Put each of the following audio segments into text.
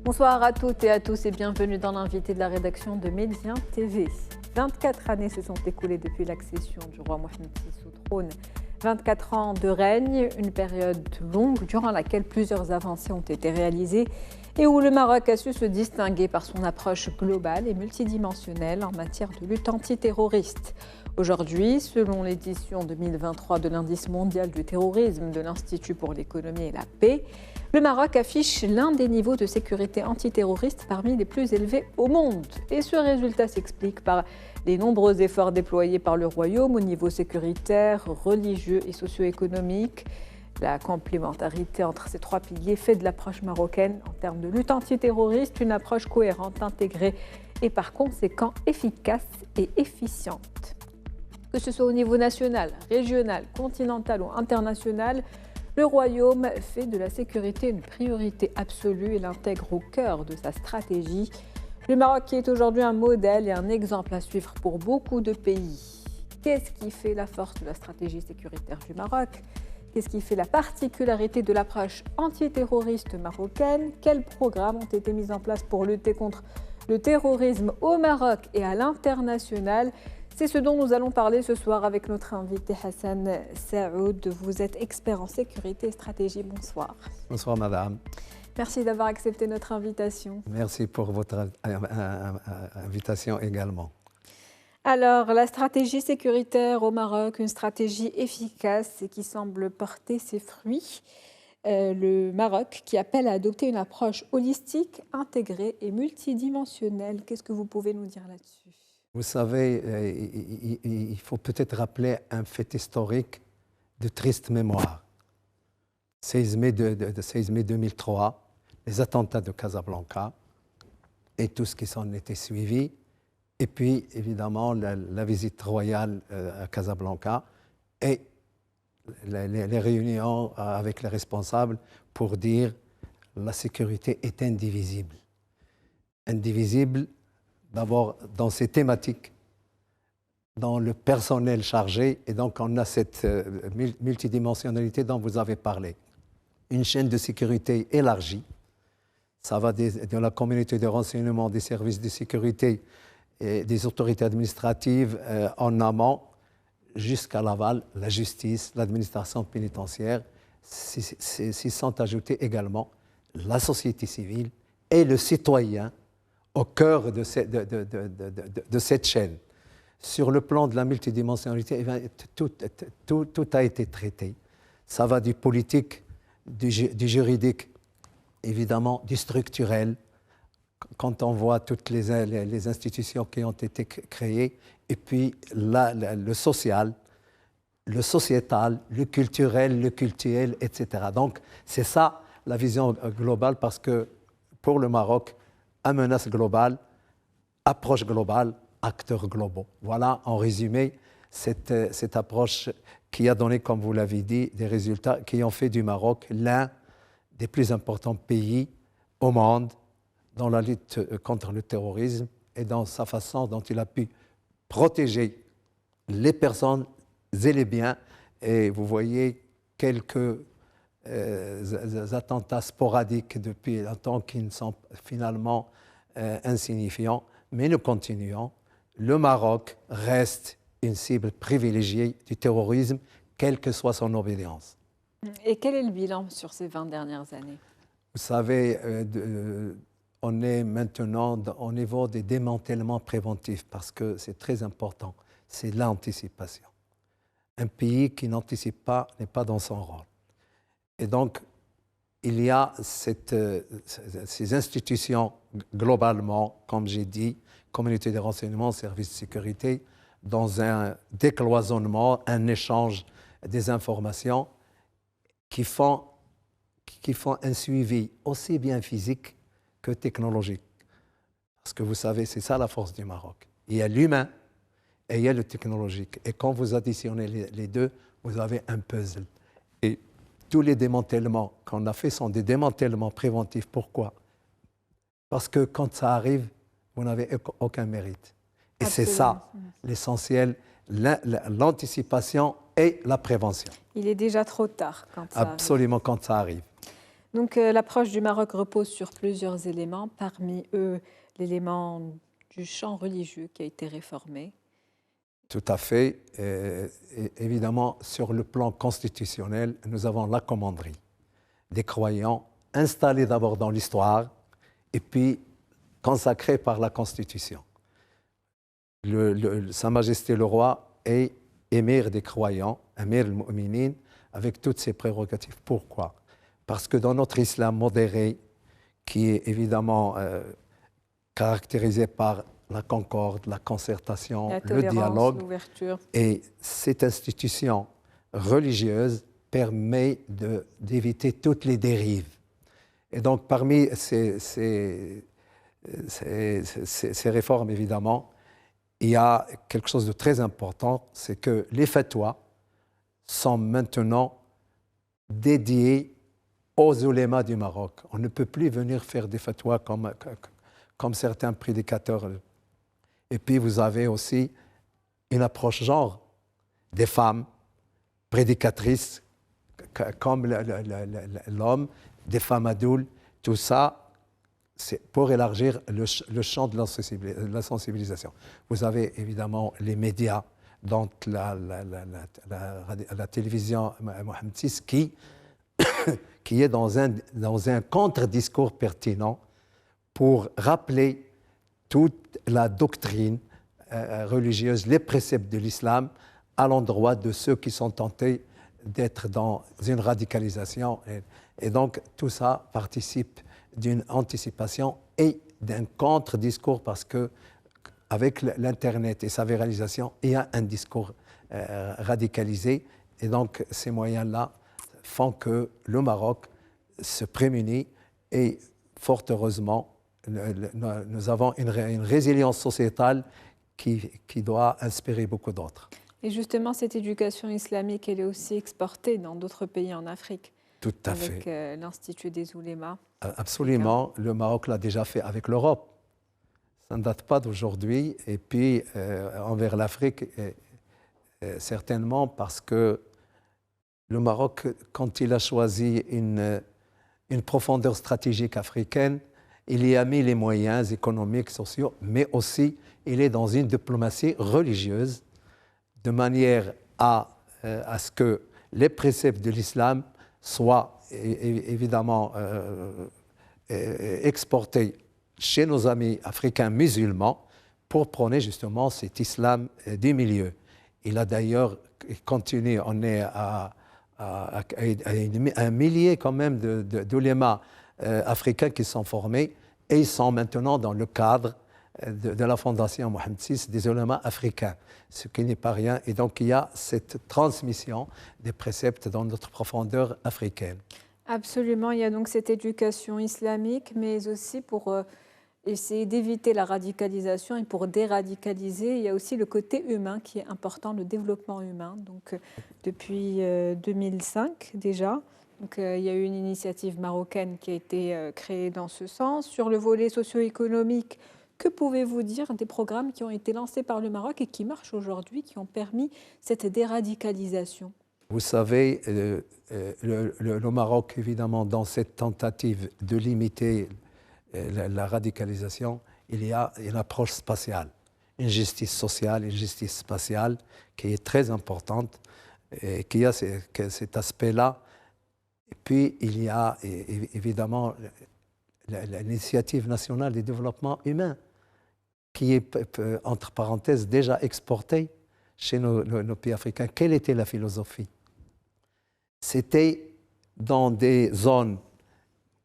Bonsoir à toutes et à tous et bienvenue dans l'invité de la rédaction de Médien TV. 24 années se sont écoulées depuis l'accession du roi Mohamed VI au trône. 24 ans de règne, une période longue durant laquelle plusieurs avancées ont été réalisées et où le Maroc a su se distinguer par son approche globale et multidimensionnelle en matière de lutte antiterroriste. Aujourd'hui, selon l'édition 2023 de l'indice mondial du terrorisme de l'Institut pour l'économie et la paix, le Maroc affiche l'un des niveaux de sécurité antiterroriste parmi les plus élevés au monde. Et ce résultat s'explique par les nombreux efforts déployés par le Royaume au niveau sécuritaire, religieux et socio-économique. La complémentarité entre ces trois piliers fait de l'approche marocaine en termes de lutte antiterroriste une approche cohérente, intégrée et par conséquent efficace et efficiente. Que ce soit au niveau national, régional, continental ou international, le Royaume fait de la sécurité une priorité absolue et l'intègre au cœur de sa stratégie. Le Maroc qui est aujourd'hui un modèle et un exemple à suivre pour beaucoup de pays. Qu'est-ce qui fait la force de la stratégie sécuritaire du Maroc ? Qu'est-ce qui fait la particularité de l'approche antiterroriste marocaine ? Quels programmes ont été mis en place pour lutter contre le terrorisme au Maroc et à l'international ? C'est ce dont nous allons parler ce soir avec notre invité Hassan Saoud. Vous êtes expert en sécurité et stratégie. Bonsoir. Bonsoir madame. Merci d'avoir accepté notre invitation. Merci pour votre invitation également. Alors, la stratégie sécuritaire au Maroc, une stratégie efficace et qui semble porter ses fruits. Le Maroc qui appelle à adopter une approche holistique, intégrée et multidimensionnelle. Qu'est-ce que vous pouvez nous dire là-dessus ? Vous savez, il faut peut-être rappeler un fait historique de triste mémoire. 16 mai 2003, les attentats de Casablanca et tout ce qui s'en était suivi. Et puis, évidemment, la visite royale à Casablanca et les réunions avec les responsables pour dire que la sécurité est indivisible. Indivisible, d'abord dans ces thématiques, dans le personnel chargé, et donc on a cette multidimensionnalité dont vous avez parlé. Une chaîne de sécurité élargie, ça va de la communauté de renseignement, des services de sécurité, et des autorités administratives en amont, jusqu'à l'aval, la justice, l'administration pénitentiaire. S'y sont ajoutés également la société civile et le citoyen au cœur de cette chaîne. Sur le plan de la multidimensionnalité, tout a été traité. Ça va du politique, du juridique, évidemment, du structurel. Quand on voit toutes les institutions qui ont été créées, et puis le social, le sociétal, le culturel, le cultuel, etc. Donc, c'est ça la vision globale, parce que pour le Maroc, à menace globale, approche globale, acteurs globaux. Voilà, en résumé, cette approche qui a donné, comme vous l'avez dit, des résultats qui ont fait du Maroc l'un des plus importants pays au monde dans la lutte contre le terrorisme et dans sa façon dont il a pu protéger les personnes et les biens. Et vous voyez quelques attentats sporadiques depuis longtemps qui ne sont finalement insignifiants, mais nous continuons. Le Maroc reste une cible privilégiée du terrorisme, quelle que soit son obédience. Et quel est le bilan sur ces 20 dernières années ? Vous savez, on est maintenant au niveau des démantèlements préventifs, parce que c'est très important, c'est l'anticipation. Un pays qui n'anticipe pas n'est pas dans son rôle. Et donc, il y a ces institutions globalement, comme j'ai dit, communauté de renseignement, services de sécurité, dans un décloisonnement, un échange des informations qui font un suivi aussi bien physique que technologique. Parce que vous savez, c'est ça la force du Maroc. Il y a l'humain et il y a le technologique. Et quand vous additionnez les deux, vous avez un puzzle. Et tous les démantèlements qu'on a faits sont des démantèlements préventifs. Pourquoi ? Parce que quand ça arrive, vous n'avez aucun mérite. Et absolument. C'est ça l'essentiel, l'anticipation et la prévention. Il est déjà trop tard quand ça absolument arrive. Quand ça arrive. Donc l'approche du Maroc repose sur plusieurs éléments, parmi eux l'élément du champ religieux qui a été réformé. Tout à fait. Évidemment, sur le plan constitutionnel, nous avons la commanderie des croyants installés d'abord dans l'histoire et puis consacrés par la Constitution. Sa Majesté le roi est émir des croyants, Amir al-Mu'minin, avec toutes ses prérogatives. Pourquoi? Parce que dans notre islam modéré, qui est évidemment caractérisé par la concorde, la concertation, le dialogue, et cette institution religieuse permet d'éviter toutes les dérives. Et donc parmi ces réformes, évidemment, il y a quelque chose de très important, c'est que les fatwas sont maintenant dédiés aux ulémas du Maroc. On ne peut plus venir faire des fatwas comme certains prédicateurs. Et puis vous avez aussi une approche genre des femmes prédicatrices comme l'homme, des femmes adultes, tout ça, c'est pour élargir le champ de la sensibilisation. Vous avez évidemment les médias, donc la télévision Mohamed VI qui est dans un contre-discours pertinent pour rappeler toute la doctrine religieuse, les préceptes de l'islam à l'endroit de ceux qui sont tentés d'être dans une radicalisation. Et donc tout ça participe d'une anticipation et d'un contre-discours parce que avec l'Internet et sa viralisation, il y a un discours radicalisé. Et donc ces moyens-là font que le Maroc se prémunit et fort heureusement, nous avons une résilience sociétale qui doit inspirer beaucoup d'autres. Et justement, cette éducation islamique, elle est aussi exportée dans d'autres pays en Afrique. Tout à fait. Avec l'Institut des oulémas. Absolument. Le Maroc l'a déjà fait avec l'Europe. Ça ne date pas d'aujourd'hui. Et puis, envers l'Afrique, certainement parce que le Maroc, quand il a choisi une profondeur stratégique africaine, il y a mis les moyens économiques, sociaux, mais aussi il est dans une diplomatie religieuse de manière à ce que les préceptes de l'islam soient évidemment exportés chez nos amis africains musulmans pour prôner justement cet islam du milieu. Il a d'ailleurs continué, on est à un millier quand même d'ulémas africains qui sont formés et ils sont maintenant dans le cadre de la Fondation Mohamed VI des ulémas africains, ce qui n'est pas rien. Et donc il y a cette transmission des préceptes dans notre profondeur africaine. Absolument, il y a donc cette éducation islamique, mais aussi pour essayer d'éviter la radicalisation et pour déradicaliser, il y a aussi le côté humain qui est important, le développement humain. Donc depuis 2005 déjà, donc, il y a eu une initiative marocaine qui a été créée dans ce sens. Sur le volet socio-économique, que pouvez-vous dire des programmes qui ont été lancés par le Maroc et qui marchent aujourd'hui, qui ont permis cette déradicalisation? Vous savez, le Maroc, évidemment, dans cette tentative de limiter la radicalisation, il y a une approche spatiale, une justice sociale, une justice spatiale qui est très importante et qui a cet aspect-là. Et puis, il y a évidemment l'initiative nationale du développement humain qui est, entre parenthèses, déjà exportée chez nos pays africains. Quelle était la philosophie? C'était dans des zones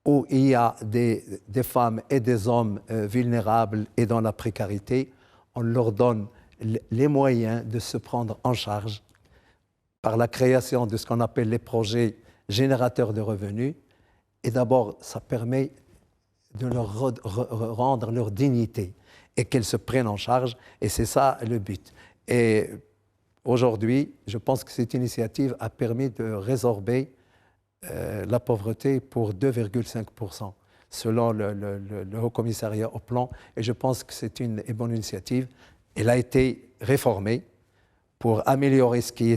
où il y a des femmes et des hommes vulnérables et dans la précarité, on leur donne les moyens de se prendre en charge par la création de ce qu'on appelle les projets générateurs de revenus. Et d'abord, ça permet de leur rendre leur dignité et qu'elles se prennent en charge. Et c'est ça le but. Et aujourd'hui, je pense que cette initiative a permis de résorber la pauvreté pour 2,5%, selon le Haut Commissariat au Plan. Et je pense que c'est une bonne initiative. Elle a été réformée pour améliorer ce qui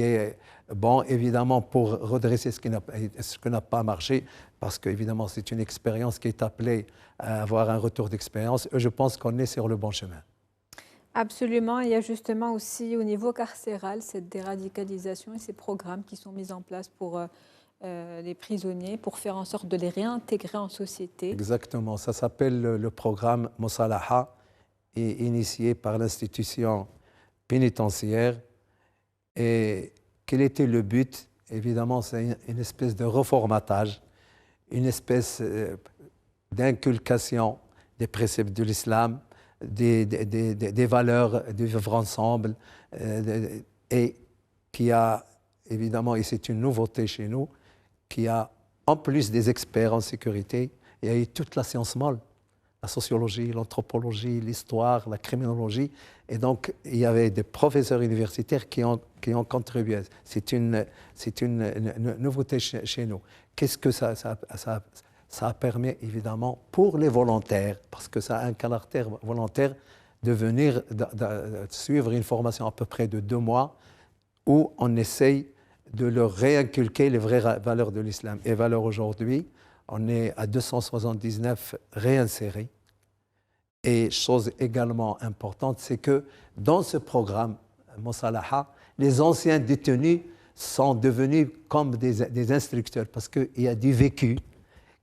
est bon, évidemment pour redresser ce qui n'a pas marché, parce qu'évidemment c'est une expérience qui est appelée à avoir un retour d'expérience. Et je pense qu'on est sur le bon chemin. Absolument. Il y a justement aussi au niveau carcéral cette déradicalisation et ces programmes qui sont mis en place pour les prisonniers, pour faire en sorte de les réintégrer en société. Exactement. Ça s'appelle le programme Mosalaha, et initié par l'institution pénitentiaire. Et quel était le but? Évidemment, c'est une espèce de reformatage, une espèce d'inculcation des préceptes de l'islam, des valeurs de vivre ensemble, et qui a, évidemment, et c'est une nouveauté chez nous, qui a, en plus des experts en sécurité, il y a eu toute la science molle, la sociologie, l'anthropologie, l'histoire, la criminologie. Et donc, il y avait des professeurs universitaires qui ont contribué. C'est une nouveauté chez nous. Qu'est-ce que ça permet, évidemment, pour les volontaires, parce que ça a un caractère volontaire, de venir de suivre une formation à peu près de 2 mois où on essaye de leur réinculquer les vraies valeurs de l'islam. Et valeurs aujourd'hui, on est à 279 réinsérés. Et chose également importante, c'est que dans ce programme Mosalaha, les anciens détenus sont devenus comme des instructeurs, parce qu'il y a du vécu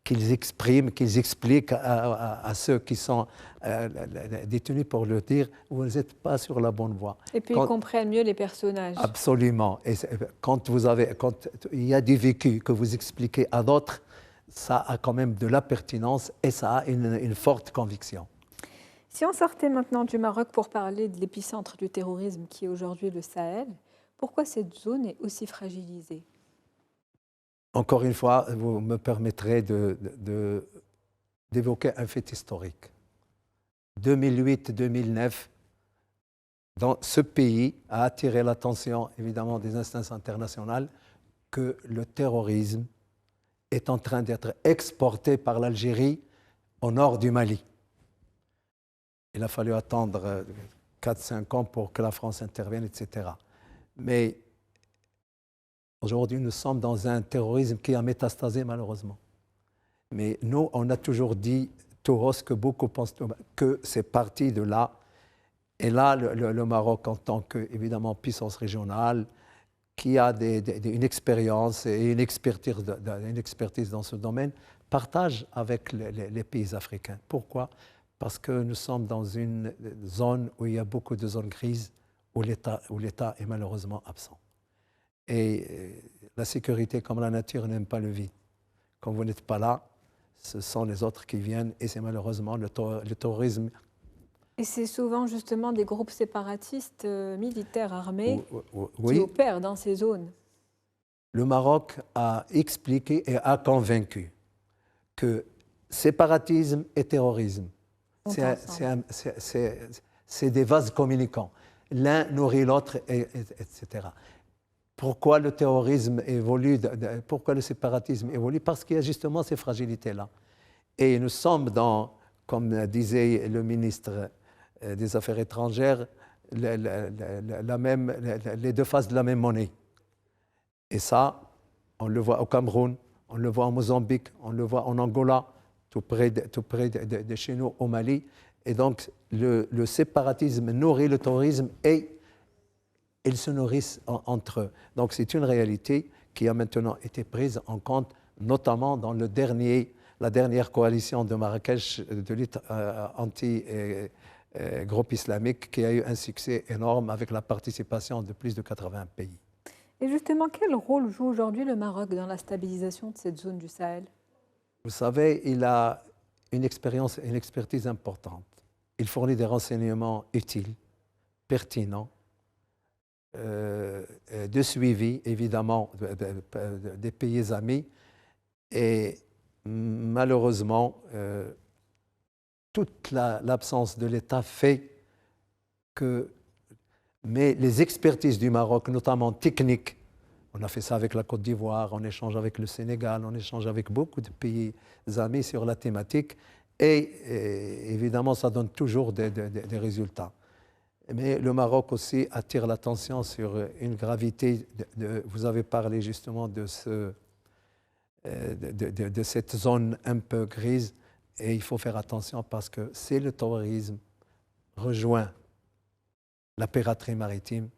qu'ils expriment, qu'ils expliquent à ceux qui sont détenus pour leur dire « vous n'êtes pas sur la bonne voie ». Et puis ils comprennent mieux les personnages. Absolument. Et quand il y a du vécu que vous expliquez à d'autres, ça a quand même de la pertinence et ça a une forte conviction. Si on sortait maintenant du Maroc pour parler de l'épicentre du terrorisme qui est aujourd'hui le Sahel, pourquoi cette zone est aussi fragilisée? Encore une fois, vous me permettrez d'évoquer un fait historique. 2008-2009, dans ce pays a attiré l'attention évidemment des instances internationales que le terrorisme est en train d'être exporté par l'Algérie au nord du Mali. Il a fallu attendre 4-5 ans pour que la France intervienne, etc. Mais aujourd'hui, nous sommes dans un terrorisme qui a métastasé malheureusement. Mais nous, on a toujours dit, Tauros, que beaucoup pensent que c'est parti de là. Et là, le Maroc, en tant que, évidemment, puissance régionale, qui a une expérience et une expertise dans ce domaine, partage avec les pays africains. Pourquoi? Parce que nous sommes dans une zone où il y a beaucoup de zones grises, où l'État est malheureusement absent. Et la sécurité, comme la nature, n'aime pas le vide. Quand vous n'êtes pas là, ce sont les autres qui viennent, et c'est malheureusement le terrorisme. Et c'est souvent justement des groupes séparatistes militaires armés oui, qui opèrent dans ces zones. Le Maroc a expliqué et a convaincu que séparatisme et terrorisme, c'est des vases communicants. L'un nourrit l'autre, etc. Pourquoi le terrorisme évolue, pourquoi le séparatisme évolue? Parce qu'il y a justement ces fragilités-là. Et nous sommes dans, comme disait le ministre des Affaires étrangères, les 2 faces de la même monnaie. Et ça, on le voit au Cameroun, on le voit en Mozambique, on le voit en Angola, tout près de chez nous, au Mali. Et donc, le séparatisme nourrit le terrorisme et ils se nourrissent entre eux. Donc, c'est une réalité qui a maintenant été prise en compte, notamment dans la dernière coalition de Marrakech de lutte anti-groupe islamique, qui a eu un succès énorme avec la participation de plus de 80 pays. Et justement, quel rôle joue aujourd'hui le Maroc dans la stabilisation de cette zone du Sahel? Vous savez, il a une expérience et une expertise importante. Il fournit des renseignements utiles, pertinents, de suivi, évidemment, des pays amis. Et malheureusement, toute l'absence de l'État fait que... Mais les expertises du Maroc, notamment techniques, on a fait ça avec la Côte d'Ivoire, on échange avec le Sénégal, on échange avec beaucoup de pays amis sur la thématique, et évidemment, ça donne toujours des résultats. Mais le Maroc aussi attire l'attention sur une gravité. Vous avez parlé justement de cette zone un peu grise. Et il faut faire attention parce que si le terrorisme rejoint la piraterie maritime,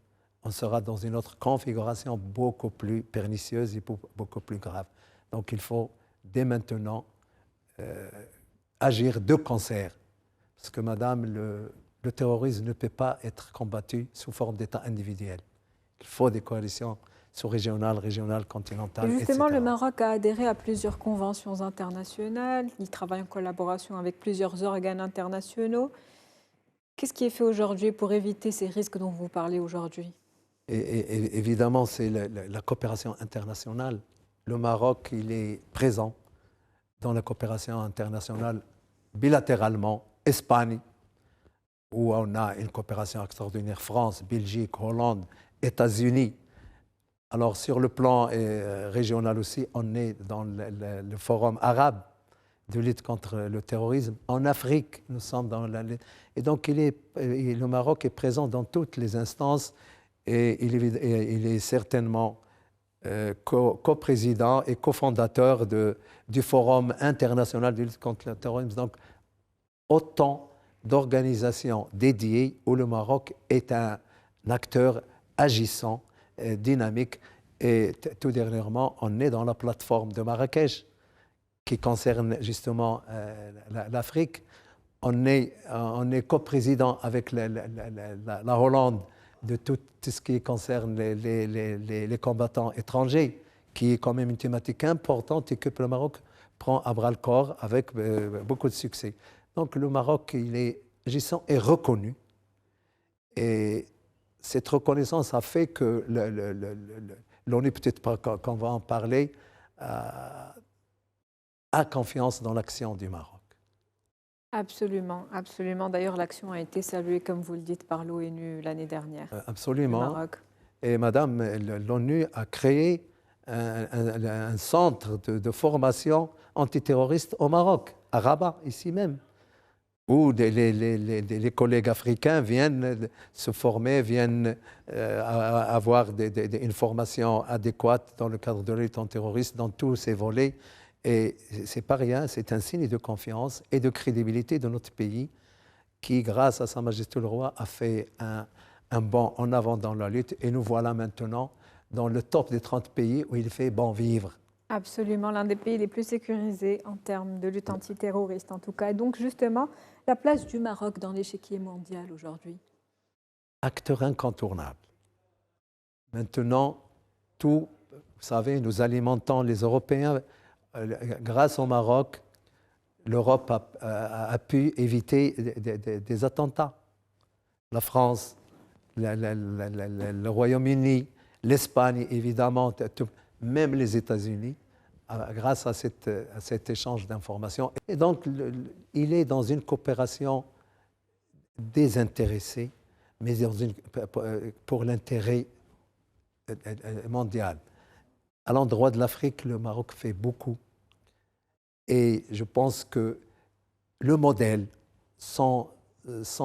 on sera dans une autre configuration beaucoup plus pernicieuse et beaucoup plus grave. Donc il faut dès maintenant agir de concert. Parce que, madame, le terrorisme ne peut pas être combattu sous forme d'État individuel. Il faut des coalitions sous-régionales, régionales, continentales, et justement, etc. le Maroc a adhéré à plusieurs conventions internationales. Il travaille en collaboration avec plusieurs organes internationaux. Qu'est-ce qui est fait aujourd'hui pour éviter ces risques dont vous parlez aujourd'hui? Et évidemment, c'est la coopération internationale. Le Maroc, il est présent dans la coopération internationale bilatéralement. Espagne, où on a une coopération extraordinaire, France, Belgique, Hollande, États-Unis. Alors sur le plan régional aussi, on est dans le forum arabe de lutte contre le terrorisme. En Afrique, nous sommes dans la... Et donc le Maroc est présent dans toutes les instances et il est certainement coprésident et cofondateur du Forum international de lutte contre le terrorisme. Donc autant d'organisations dédiées où le Maroc est un acteur agissant, dynamique. Et tout dernièrement, on est dans la plateforme de Marrakech qui concerne justement l'Afrique. On est coprésident avec la Hollande de tout ce qui concerne les combattants étrangers, qui est quand même une thématique importante et que le Maroc prend à bras-le-corps avec beaucoup de succès. Donc le Maroc, il est agissant et reconnu. Et cette reconnaissance a fait que l'ONU, peut-être pas qu'on va en parler, a confiance dans l'action du Maroc. Absolument, absolument. D'ailleurs, l'action a été saluée, comme vous le dites, par l'ONU l'année dernière. Absolument. Le Maroc. Et madame, l'ONU a créé un centre de formation antiterroriste au Maroc, à Rabat, ici même, où les collègues africains viennent se former, viennent avoir une formation adéquate dans le cadre de la lutte antiterroriste dans tous ces volets. Et ce n'est pas rien, c'est un signe de confiance et de crédibilité de notre pays qui, grâce à Sa Majesté le Roi, a fait un bond en avant dans la lutte. Et nous voilà maintenant dans le top des 30 pays où il fait bon vivre. Absolument, l'un des pays les plus sécurisés en termes de lutte antiterroriste en tout cas. Et donc justement, la place du Maroc dans l'échiquier mondial aujourd'hui? Acteur incontournable. Maintenant, vous savez, nous alimentons les Européens. Grâce au Maroc, l'Europe a pu éviter des attentats. La France, le Royaume-Uni, l'Espagne, évidemment, même les États-Unis, grâce à cet échange d'informations. Et donc, il est dans une coopération désintéressée, mais pour l'intérêt mondial. À l'endroit de l'Afrique, le Maroc fait beaucoup. Et je pense que le modèle, sans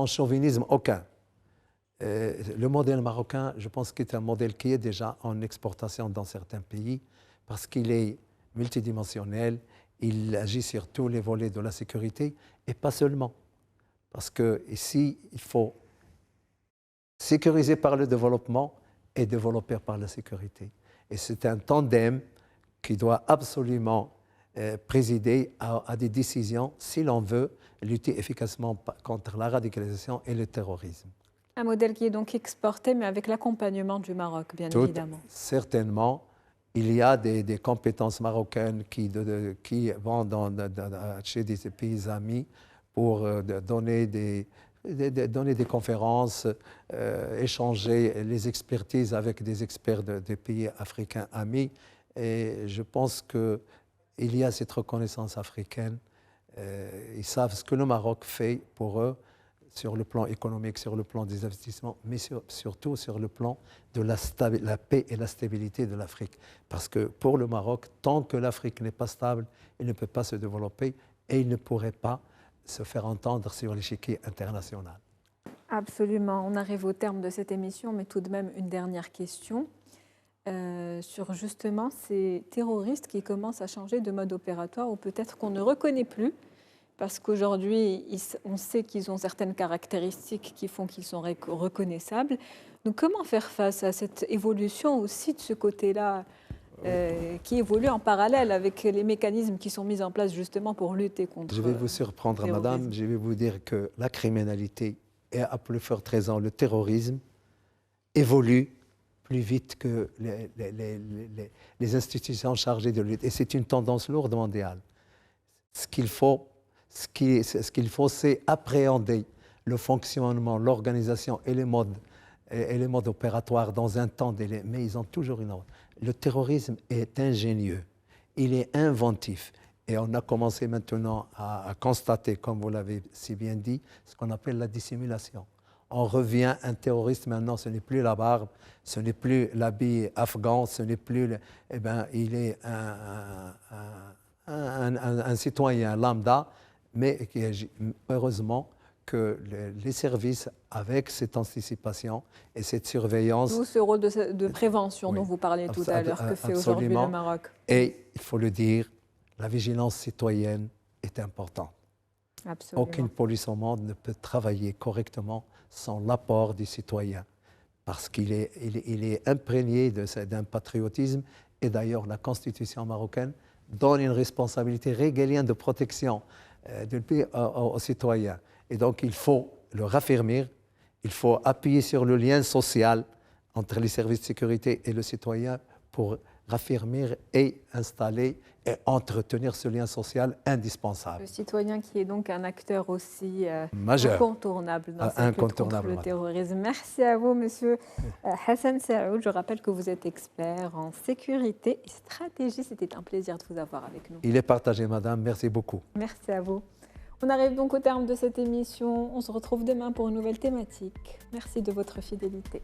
chauvinisme aucun, le modèle marocain, je pense qu'il est un modèle qui est déjà en exportation dans certains pays parce qu'il est multidimensionnel, il agit sur tous les volets de la sécurité et pas seulement. Parce qu'ici, il faut sécuriser par le développement et développer par la sécurité. Et c'est un tandem qui doit absolument présider à des décisions si l'on veut lutter efficacement contre la radicalisation et le terrorisme. Un modèle qui est donc exporté, mais avec l'accompagnement du Maroc, bien évidemment. Certainement. Il y a des compétences marocaines qui vont chez des pays amis pour donner des conférences, échanger les expertises avec des experts des pays africains amis. Et je pense qu'il y a cette reconnaissance africaine. Ils savent ce que le Maroc fait pour eux sur le plan économique, sur le plan des investissements, mais surtout sur le plan de la paix et la stabilité de l'Afrique. Parce que pour le Maroc, tant que l'Afrique n'est pas stable, il ne peut pas se développer et il ne pourrait pas se faire entendre sur l'échiquier international. Absolument. On arrive au terme de cette émission, mais tout de même une dernière question sur justement ces terroristes qui commencent à changer de mode opératoire ou peut-être qu'on ne reconnaît plus parce qu'aujourd'hui, on sait qu'ils ont certaines caractéristiques qui font qu'ils sont reconnaissables. Donc comment faire face à cette évolution aussi de ce côté-là qui évolue en parallèle avec les mécanismes qui sont mis en place justement pour lutter contre Je vais vous surprendre, madame, je vais vous dire que la criminalité et à plus forte raison le terrorisme évolue plus vite que les institutions chargées de lutte. Et c'est une tendance lourde mondiale. Ce qu'il faut, c'est appréhender le fonctionnement, l'organisation et les modes opératoires dans un temps délai. Mais ils ont toujours une ordre. Le terrorisme est ingénieux, il est inventif. Et on a commencé maintenant à constater, comme vous l'avez si bien dit, ce qu'on appelle la dissimulation. On revient, un terroriste maintenant, ce n'est plus la barbe, ce n'est plus l'habit afghan, ce n'est plus... il est un citoyen lambda, mais heureusement que les services, avec cette anticipation et cette surveillance... D'où ce rôle de prévention dont vous parliez tout à l'heure, que fait aujourd'hui le Maroc. Et il faut le dire, la vigilance citoyenne est importante. Absolument. Aucune police au monde ne peut travailler correctement sans l'apport du citoyen, parce qu'il est imprégné d'un patriotisme. Et d'ailleurs, la Constitution marocaine donne une responsabilité régalienne de protection aux citoyens. Et donc, il faut le raffermir, il faut appuyer sur le lien social entre les services de sécurité et le citoyen pour raffermir et installer et entretenir ce lien social indispensable. Le citoyen qui est donc un acteur aussi majeur, incontournable dans cette lutte contre le terrorisme. Merci à vous, Monsieur Hassan Saoud. Je rappelle que vous êtes expert en sécurité et stratégie. C'était un plaisir de vous avoir avec nous. Il est partagé, madame. Merci beaucoup. Merci à vous. On arrive donc au terme de cette émission. On se retrouve demain pour une nouvelle thématique. Merci de votre fidélité.